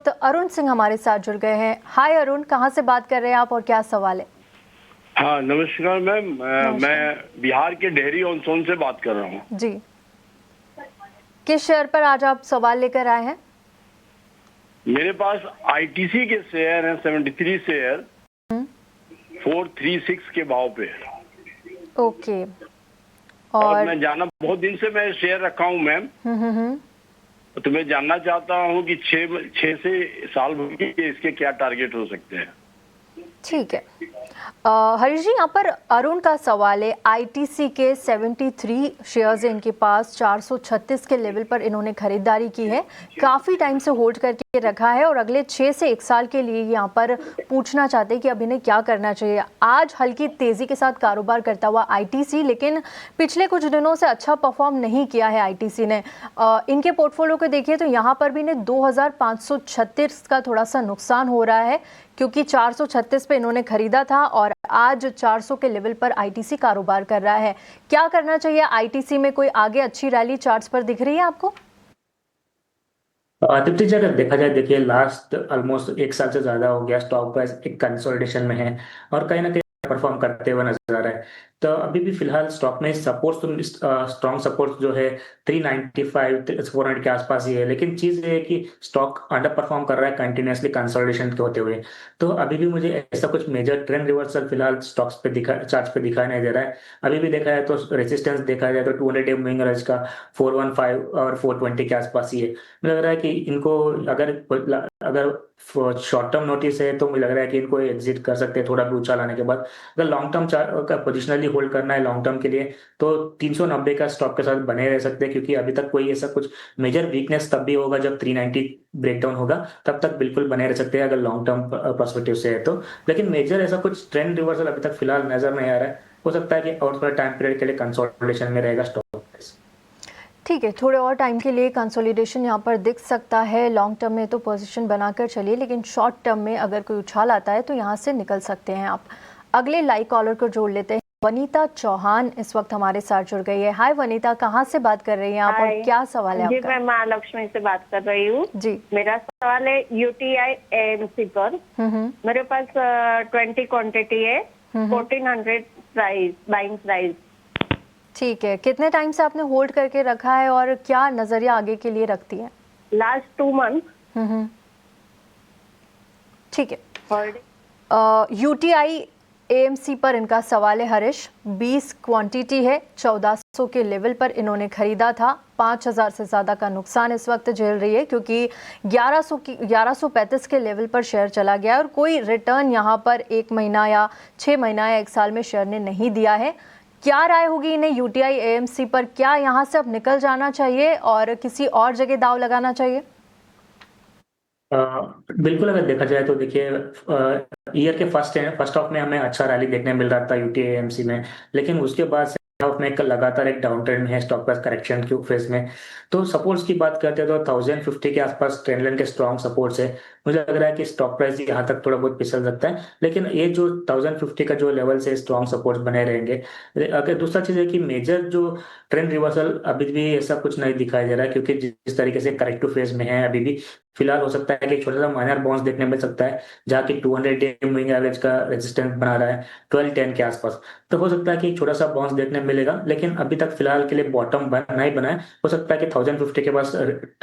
तो अरुण सिंह हमारे साथ जुड़ गए हैं। हाय अरुण, कहाँ से बात कर रहे हैं आप और क्या सवाल है? हाँ, नमस्कार मैम। मैं बिहार के डेहरी ऑन सोन से बात कर रहा हूँ जी। किस शेयर पर आज आप सवाल लेकर आए हैं? मेरे पास आईटीसी के शेयर हैं 73 शेयर 436 के भाव पे। ओके। और और मैं जानना, बहुत दिन से मैं शेयर रखा हूँ मैम। तो मैं जानना चाहता हूँ कि 6 से साल भर के इसके क्या टारगेट हो सकते हैं। ठीक है। हरीश जी, यहाँ पर अरुण का सवाल है। आईटीसी के 73 शेयर्स हैं इनके पास, 436 के लेवल पर इन्होंने खरीदारी की है, काफ़ी टाइम से होल्ड करके रखा है और अगले 6 से 1 साल के लिए यहाँ पर पूछना चाहते हैं कि अब इन्हें क्या करना चाहिए। आज हल्की तेज़ी के साथ कारोबार करता हुआ आईटीसी, लेकिन पिछले कुछ दिनों से अच्छा परफॉर्म नहीं किया है आईटीसी ने। इनके पोर्टफोलियो को देखिए तो यहाँ पर भी इन्हें 2536 का थोड़ा सा नुकसान हो रहा है, क्योंकि 436 पे इन्होंने खरीदा था और आज 400 के लेवल पर आईटीसी कारोबार कर रहा है। क्या करना चाहिए आईटीसी में? कोई आगे अच्छी रैली चार्ट्स पर दिख रही है आपको? तृप्ति जी, अगर देखा जाए, देखिए लास्ट ऑलमोस्ट 1 साल से ज्यादा हो गया स्टॉक प्राइस एक कंसोलिडेशन में है और कहीं ना कहीं परफॉर्म करते हुए नजर आ रहा है। तो अभी भी फिलहाल स्टॉक में सपोर्ट तो स्ट्रॉन्ग सपोर्ट जो है 395 400 के आसपास ही है, लेकिन चीज ये है कि स्टॉक अंडर परफॉर्म कर रहा है कंटिन्यूसली कंसोलिडेशन के होते हुए। तो अभी भी मुझे ऐसा कुछ मेजर ट्रेंड रिवर्सल फिलहाल स्टॉक्स पे चार्ट्स पे दिखाई नहीं दे रहा है। अभी भी देखा जाए तो रेजिस्टेंस देखा जाए तो 200 मूविंग एवरेज का 415 और 420 के आसपास ही है। मुझे लग रहा है कि इनको अगर अगर शॉर्ट टर्म नोटिस है तो मुझे लग रहा है कि इनको एग्जिट कर सकते हैं थोड़ा भी उछाल आने के बाद। अगर लॉन्ग टर्म का पोजिशनली होल्ड करना है लॉन्ग टर्म के लिए तो 390 का स्टॉक के साथ बने रह सकते हैं, क्योंकि अभी तक कोई ऐसा कुछ मेजर वीकनेस तब भी होगा जब 390 ब्रेकडाउन होगा, तब तक बिल्कुल बने रह सकते हैं अगर लॉन्ग टर्म पर्सपेक्टिव से है तो। लेकिन मेजर ऐसा कुछ ट्रेंड रिवर्सल अभी तक फिलहाल नजर नहीं आ रहा है। हो सकता है कि और थोड़ा टाइम पीरियड के लिए कंसोलिडेशन में रहेगा स्टॉक। ठीक है, थोड़े और टाइम के लिए कंसोलिडेशन यहाँ पर दिख सकता है। लॉन्ग टर्म में तो पोजीशन बनाकर चलिए, लेकिन शॉर्ट टर्म में अगर कोई उछाल आता है तो यहाँ से निकल सकते हैं आप। अगले लाइव कॉलर को जोड़ लेते हैं। वनीता चौहान इस वक्त हमारे साथ जुड़ गई है। हाय वनीता, कहाँ से बात कर रही हैं आप और क्या सवाल है जी, आपका? मैं महालक्ष्मी से बात कर रही हूँ जी। मेरा सवाल है यूटीआई एएमसी पर। मेरे पास 20 क्वांटिटी है, 1400 प्राइस, बाइंग प्राइस। ठीक है, कितने टाइम से आपने होल्ड करके रखा है और क्या नजरिया आगे के लिए रखती है? Last 2 month. ठीक है। यूटीआई एएमसी पर इनका सवाल है हरीश। 20 क्वांटिटी है, 1400 के लेवल पर इन्होंने खरीदा था। 5000 से ज़्यादा का नुकसान इस वक्त झेल रही है, क्योंकि 1135 के लेवल पर शेयर चला गया और कोई रिटर्न यहाँ पर 1 महीना या 6 महीना या 1 साल में शेयर ने नहीं दिया है। क्या राय होगी इन्हें यूटीआई एएमसी पर? क्या यहाँ से अब निकल जाना चाहिए और किसी और जगह दाव लगाना चाहिए? बिल्कुल, अगर देखा जाए तो देखिए ईयर के फर्स्ट हाफ में हमें अच्छा रैली देखने मिल रहा था यूटीएमसी में, लेकिन उसके बाद सेकंड हाफ में लगातार एक डाउन ट्रेंड में है स्टॉक प्राइस करेक्शन के फेज में। तो सपोर्ट्स की बात करते हैं तो 1050 के आसपास ट्रेंड लाइन के स्ट्रॉन्ग सपोर्ट्स है। मुझे लग रहा है कि स्टॉक प्राइस यहाँ तक थोड़ा बहुत फिसल सकता है, लेकिन ये जो 1050 का जो लेवल से स्ट्रॉन्ग सपोर्ट्स बने रहेंगे। अगर दूसरा चीज है कि मेजर जो ट्रेंड रिवर्सल अभी भी ऐसा कुछ नहीं दिखाई दे रहा है, क्योंकि जिस तरीके से करेक्टिव फेज में है अभी भी, फिलहाल हो सकता है कि एक छोटा सा माइनर बाउंस देखने मिल सकता है, जहाँ की 200 डे मूविंग एवरेज का रेजिस्टेंस बना रहा है 1210 के आसपास। तो हो सकता है कि एक छोटा सा बाउंस देखने मिलेगा, लेकिन अभी तक फिलहाल के लिए बॉटम नहीं बना है। हो सकता है कि 1050 के पास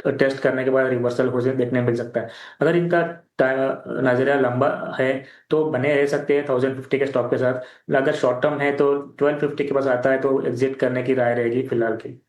टेस्ट करने के बाद रिवर्सल हो देखने मिल सकता है। अगर इनका नजरिया लंबा है तो बने रह सकते हैं 1050 के स्टॉक के साथ। अगर शॉर्ट टर्म है तो 1250 के पास आता है तो एग्जिट करने की राय रहेगी फिलहाल की।